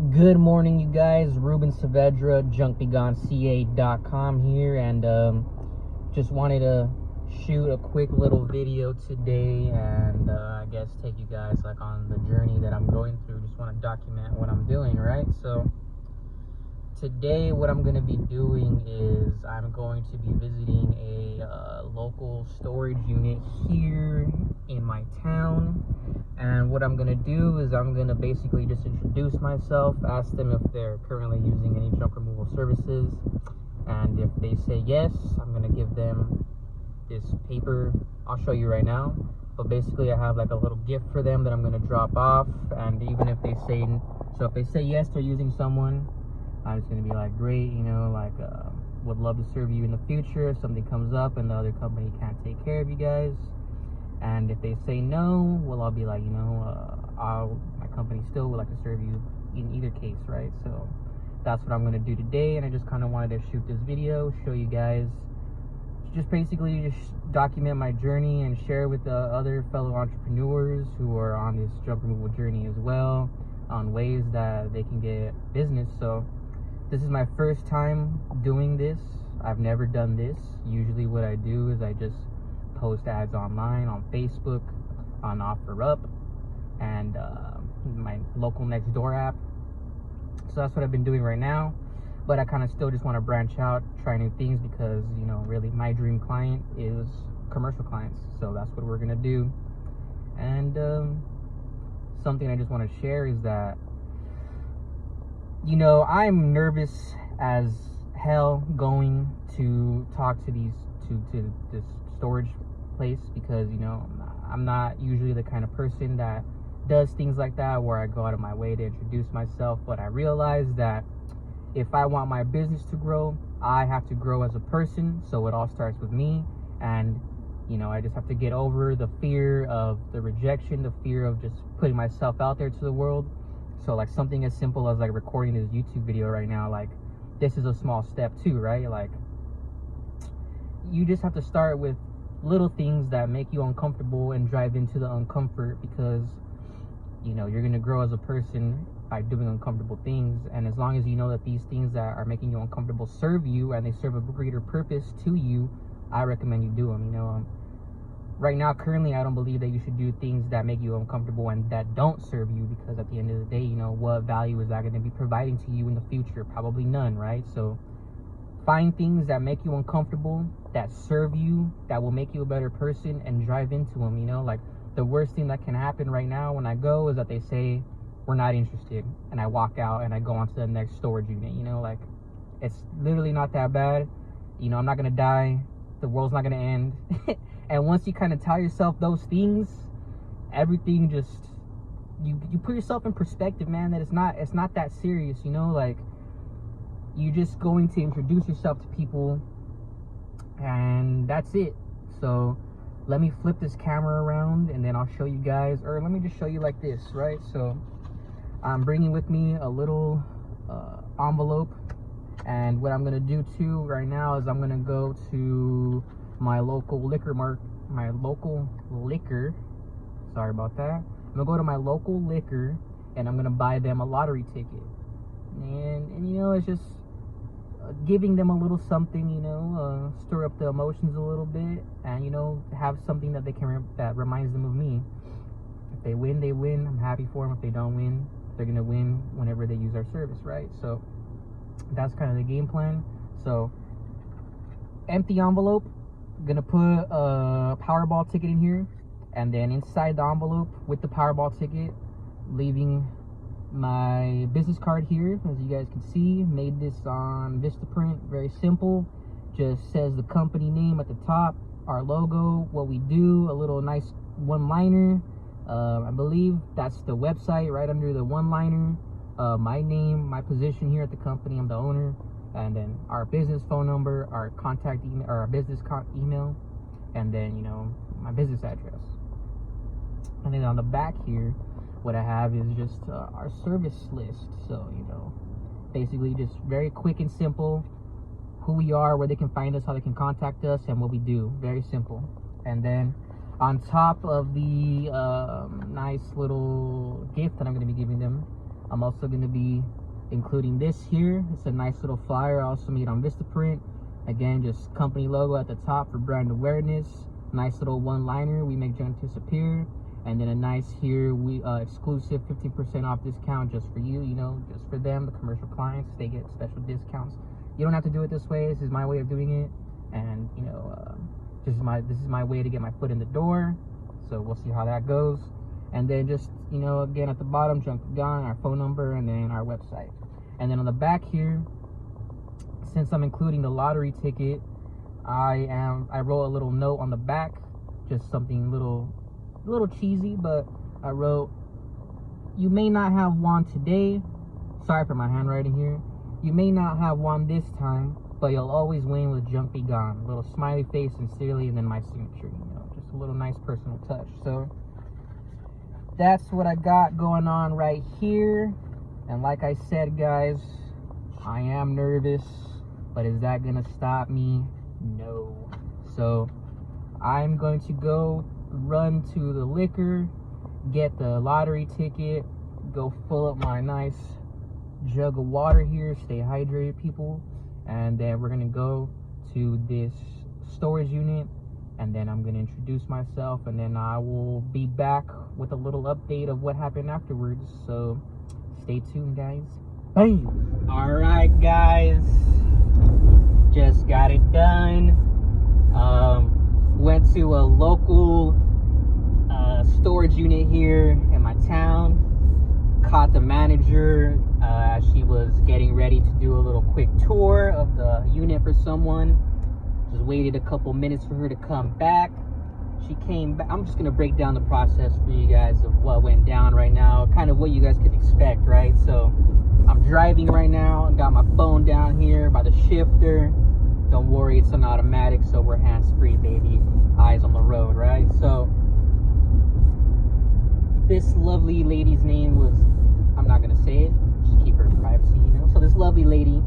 Good morning, you guys. Ruben Saavedra, junkbegoneca.com here, and just wanted to shoot a quick little video today, and I guess take you guys like on the journey that I'm going through. Just want to document what I'm doing, right? So today, what I'm going to be doing is I'm going to be visiting a local storage unit here in my town. And what I'm going to do is I'm going to basically just introduce myself, ask them if they're currently using any junk removal services. And if they say yes, I'm going to give them this paper. I'll show you right now. But basically I have like a little gift for them that I'm going to drop off. And even if they say, so if they say yes, they're using someone, I'm just going to be like, great, you know, like, would love to serve you in the future if something comes up and the other company can't take care of you guys. And if they say no, well, I'll be like, you know, my company still would like to serve you in either case, right? So that's what I'm going to do today. And I just kind of wanted to shoot this video, show you guys, just basically just document my journey and share with the other fellow entrepreneurs who are on this junk removal journey as well, on ways that they can get business. So this is my first time doing this. I've never done this. Usually what I do is I just post ads online on Facebook, on OfferUp, and my local Nextdoor app. So that's what I've been doing right now. But I kind of still just want to branch out, try new things, because, you know, really my dream client is commercial clients. So that's what we're going to do. And something I just want to share is that, you know, I'm nervous as hell going to talk to to this storage place, because, you know, I'm not usually the kind of person that does things like that where I go out of my way to introduce myself. But I realize that if I want my business to grow, I have to grow as a person. So it all starts with me. And, you know, I just have to get over the fear of the rejection, the fear of just putting myself out there to the world. So like something as simple as like recording this YouTube video right now, like this is a small step too, right? Like you just have to start with little things that make you uncomfortable and drive into the uncomfort, because, you know, you're going to grow as a person by doing uncomfortable things. And as long as you know that these things that are making you uncomfortable serve you and they serve a greater purpose to you, I recommend you do them. You know, right now, currently, I don't believe that you should do things that make you uncomfortable and that don't serve you, because at the end of the day, you know, what value is that going to be providing to you in the future? Probably none, right? So find things that make you uncomfortable, that serve you, that will make you a better person, and drive into them. You know, like the worst thing that can happen right now when I go is that they say we're not interested, and I walk out and I go on to the next storage unit. You know, like it's literally not that bad. You know, I'm not gonna die, the world's not gonna end. And once you kind of tell yourself those things, everything just, you put yourself in perspective, man, that it's not that serious. You know, like you're just going to introduce yourself to people, and that's it. So let me flip this camera around and then I'll show you guys, or let me just show you like this, right? So I'm bringing with me a little envelope, and what I'm gonna do too right now is I'm gonna go to my local liquor sorry about that. I'm gonna go to my local liquor and I'm gonna buy them a lottery ticket, and you know, it's just giving them a little something, you know, stir up the emotions a little bit, and, you know, have something that they can that reminds them of me. If they win, they win. I'm happy for them. If they don't win, they're gonna win whenever they use our service, right? So that's kind of the game plan. So empty envelope, gonna put a Powerball ticket in here, and then inside the envelope with the Powerball ticket, leaving my business card here. As you guys can see, made this on Vistaprint. Very simple, just says the company name at the top, our logo, what we do, a little nice one-liner. I believe that's the website right under the one-liner. My name, my position here at the company, I'm the owner, and then our business phone number, our contact email, or our business email, and then, you know, my business address. And then on the back here, what I have is just our service list. So, you know, basically just very quick and simple, who we are, where they can find us, how they can contact us, and what we do. Very simple. And then on top of the nice little gift that I'm going to be giving them, I'm also going to be including this here. It's a nice little flyer I also made on Vistaprint. Again, just company logo at the top for brand awareness. Nice little one-liner, we make junk disappear. And then a nice here, we exclusive 15% off discount just for you, you know, just for them, the commercial clients. They get special discounts. You don't have to do it this way. This is my way of doing it. And, you know, this is my way to get my foot in the door. So we'll see how that goes. And then just, you know, again at the bottom, Junk Be Gone, our phone number, and then our website. And then on the back here, since I'm including the lottery ticket, I wrote a little note on the back, just something a little cheesy, but I wrote, "You may not have won today." Sorry for my handwriting here. "You may not have won this time, but you'll always win with Junk Be Gone." A little smiley face, sincerely, and then my signature, you know, just a little nice personal touch. So that's what I got going on right here. And like I said, guys, I am nervous, but is that gonna stop me? No. So I'm going to go run to the liquor, get the lottery ticket, go fill up my nice jug of water here, stay hydrated, people, and then we're gonna go to this storage unit, and then I'm gonna introduce myself, and then I will be back with a little update of what happened afterwards. So stay tuned, guys. Bam! All right, guys, just got it done. Went to a local storage unit here in my town. Caught the manager as she was getting ready to do a little quick tour of the unit for someone. Just waited a couple minutes for her to come back. She came back. I'm just gonna break down the process for you guys of what went down right now, kind of what you guys could expect, right? So I'm driving right now. I got my phone down here by the shifter. Don't worry, it's an automatic, so we're hands-free, baby. Eyes on the road, right? So this lovely lady's name was, I'm not gonna say it, just keep her privacy, you know? So this lovely lady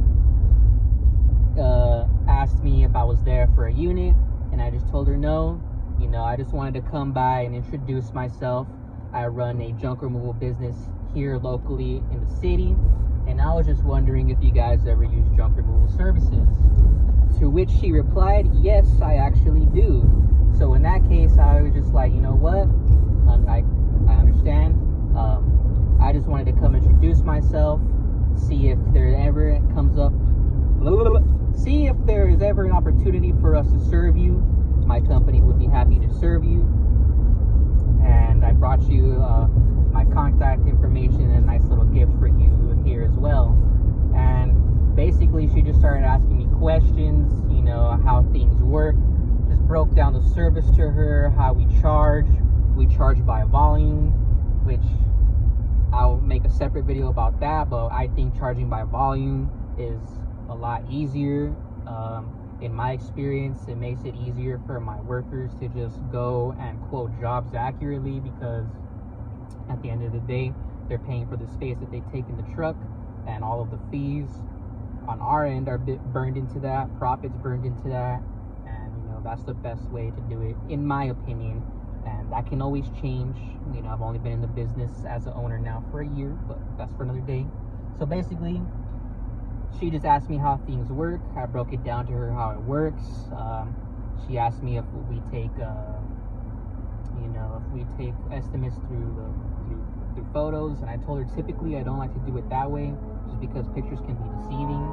asked me if I was there for a unit, and I just told her no. You know, I just wanted to come by and introduce myself. I run a junk removal business here locally in the city, and I was just wondering if you guys ever use junk removal services. To which she replied, "Yes, I actually do." So in that case, I was just like, you know what? I understand. I just wanted to come introduce myself, see if there ever comes up, see if there is ever an opportunity for us to serve you. My company would be happy to serve you. And I brought you my contact information and a nice little gift for you here as well. And basically, she just started asking me questions, you know, how things work. Just broke down the service to her, how we charge. We charge by volume, which I'll make a separate video about that, but I think charging by volume is a lot easier. In my experience, it makes it easier for my workers to just go and quote jobs accurately, because at the end of the day, they're paying for the space that they take in the truck, and all of the fees on our end are burned into that, profits burned into that, and you know, that's the best way to do it, in my opinion. And that can always change. You know, I've only been in the business as an owner now for a year, but that's for another day. So basically, she just asked me how things work. I broke it down to her how it works. She asked me if we take, estimates through photos, and I told her typically I don't like to do it that way, just because pictures can be deceiving.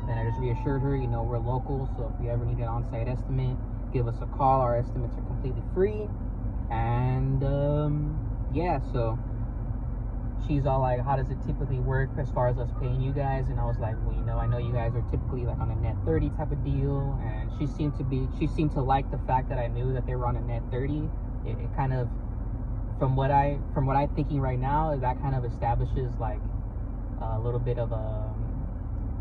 Then I just reassured her, you know, we're local, so if you ever need an on-site estimate, give us a call. Our estimates are completely free. And yeah, so she's all like, how does it typically work as far as us paying you guys? And I was like, well, you know, I know you guys are typically like on a net 30 type of deal. And she seemed to like the fact that I knew that they were on a net 30. It kind of, from what I'm thinking right now, that kind of establishes like a little bit of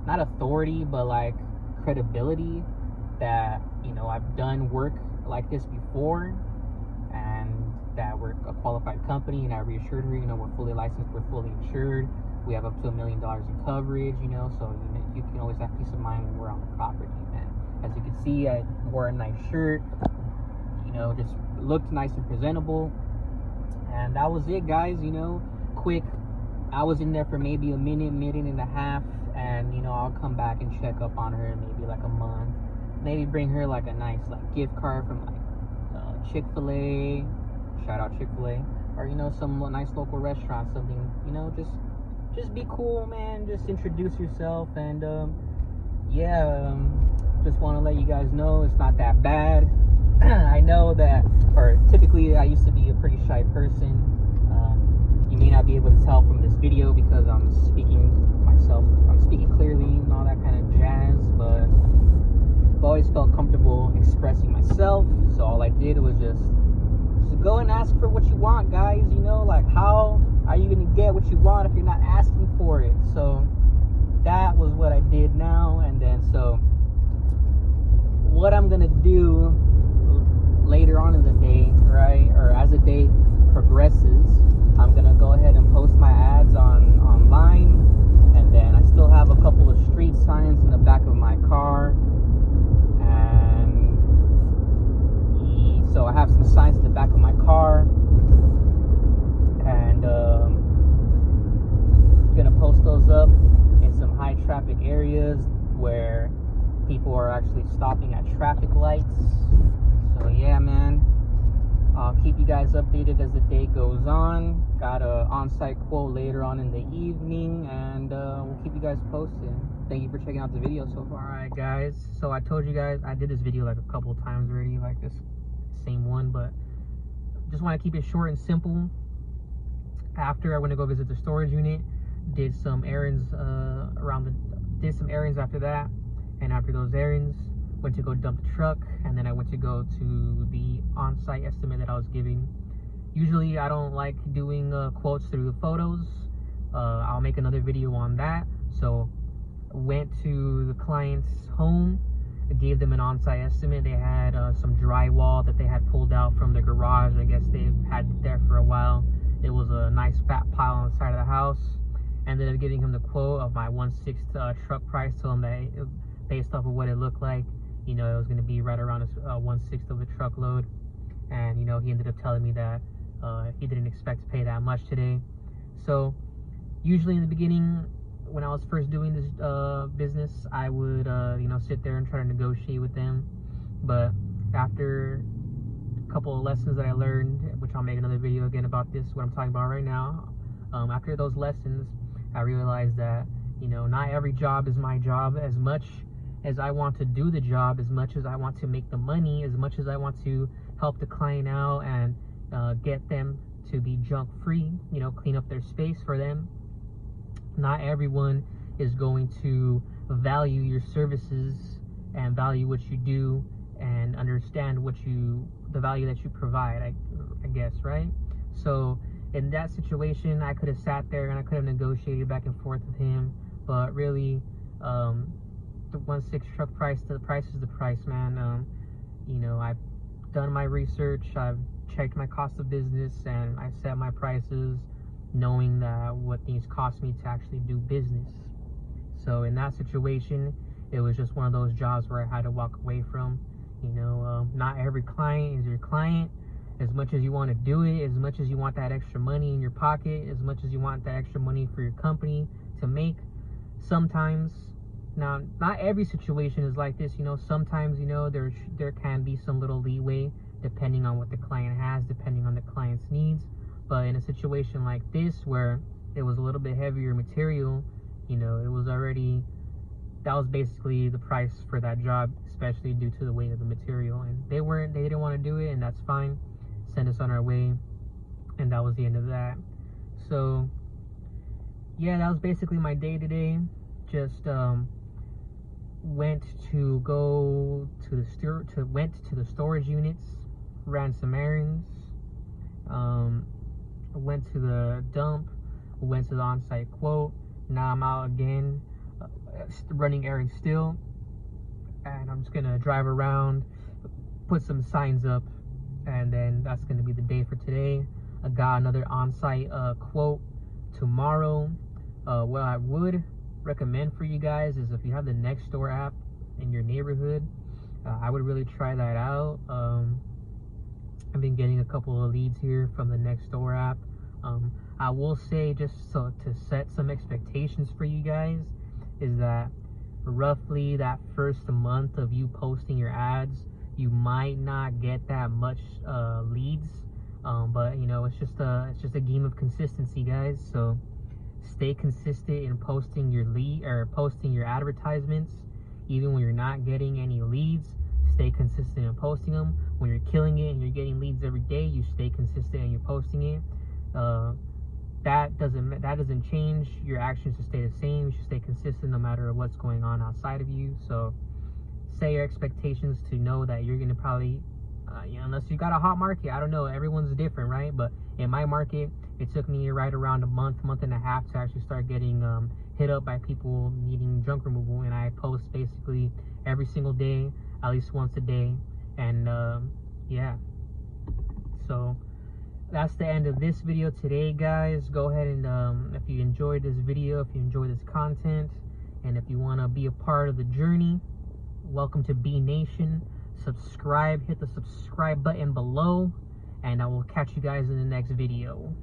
not authority, but like credibility, that, you know, I've done work like this before, and that we're a qualified company. And I reassured her, you know, we're fully licensed, we're fully insured, we have up to $1 million in coverage, you know, so you can always have peace of mind when we're on the property. And as you can see, I wore a nice shirt, you know, just looked nice and presentable. And that was it, guys. You know, quick I was in there for maybe a minute and a half, and you know, I'll come back and check up on her in maybe like a month. Maybe bring her like a nice like gift card from like Chick-fil-A, shout out Chick-fil-A, or you know, some nice local restaurant, something, you know, just be cool, man. Just introduce yourself, and just want to let you guys know it's not that bad. I know that, or typically I used to be a pretty shy person. You may not be able to tell from this video because I'm speaking clearly and all that kind of jazz, but I've always felt comfortable expressing myself. So all I did was just go and ask for what you want, guys. You know, like, how are you gonna get what you want if you're not asking for it? So that was what I did now. And then so what I'm gonna do later on in the day, right, or as the day progresses, I'm gonna go ahead and post my ads online, and then I still have a couple of street signs in the back of my car, and so I have some signs in the back of my car, and gonna post those up in some high traffic areas where people are actually stopping at traffic lights. So yeah, man, I'll keep you guys updated as the day goes on. Got a on-site quote later on in the evening, and we'll keep you guys posted. Thank you for checking out the video so far. Alright guys, so I told you guys I did this video like a couple of times already, like this same one, but just want to keep it short and simple. After I went to go visit the storage unit, did some errands did some errands after that, and after those errands went to go dump the truck, and then I went to go to the on-site estimate that I was giving. Usually I don't like doing quotes through the photos. I'll make another video on that. So went to the client's home, gave them an on-site estimate. They had some drywall that they had pulled out from the garage. I guess they've had it there for a while. It was a nice fat pile on the side of the house. Ended up giving him the quote of my 1/6 truck price. Told him that based off of what it looked like, you know, it was going to be right around 1/6 of the truckload. And you know, he ended up telling me that he didn't expect to pay that much today. So usually in the beginning, when I was first doing this business, I would you know, sit there and try to negotiate with them. But after a couple of lessons that I learned, which I'll make another video again about this, what I'm talking about right now, after those lessons, I realized that, you know, not every job is my job. As much as I want to do the job, as much as I want to make the money, as much as I want to help the client out and get them to be junk free, you know, clean up their space for them, not everyone is going to value your services and value what you do and understand the value that you provide, I guess, right? So in that situation, I could have sat there and I could have negotiated back and forth with him, but really, the 1/6 truck price, the price is the price, man. You know, I've done my research, I've checked my cost of business, and I set my prices knowing that what these cost me to actually do business. So in that situation, it was just one of those jobs where I had to walk away from. You know, not every client is your client. As much as you want to do it, as much as you want that extra money in your pocket, as much as you want that extra money for your company to make, sometimes, now not every situation is like this, you know, sometimes, you know, there can be some little leeway depending on what the client has, depending on the client's needs. But in a situation like this where it was a little bit heavier material, you know, it was already, that was basically the price for that job, especially due to the weight of the material. And they didn't want to do it, and that's fine. Send us on our way, and that was the end of that. So yeah, that was basically my day today. Just went to the storage units, ran some errands, went to the dump, went to the on-site quote. Now I'm out again, running errands still, and I'm just gonna drive around, put some signs up, and then that's gonna be the day for today. I got another on-site quote tomorrow. What I would recommend for you guys is if you have the Nextdoor app in your neighborhood, I would really try that out. I've been getting a couple of leads here from the Nextdoor app. I will say, just so to set some expectations for you guys, is that roughly that first month of you posting your ads, you might not get that much leads, but you know, it's just a game of consistency, guys. So stay consistent in posting your advertisements, even when you're not getting any leads. Stay consistent in posting them. When you're killing it and you're getting leads every day, you stay consistent and you're posting it. That doesn't change. Your actions should stay the same. You should stay consistent no matter what's going on outside of you. So set your expectations to know that you're gonna probably, unless you got a hot market, I don't know, everyone's different, right? But in my market, it took me right around a month and a half to actually start getting hit up by people needing junk removal, and I post basically every single day, at least once a day. And yeah, so that's the end of this video today, guys. Go ahead and if you enjoyed this video, if you enjoy this content, and if you want to be a part of the journey, welcome to B Nation. Subscribe, hit the subscribe button below, and I will catch you guys in the next video.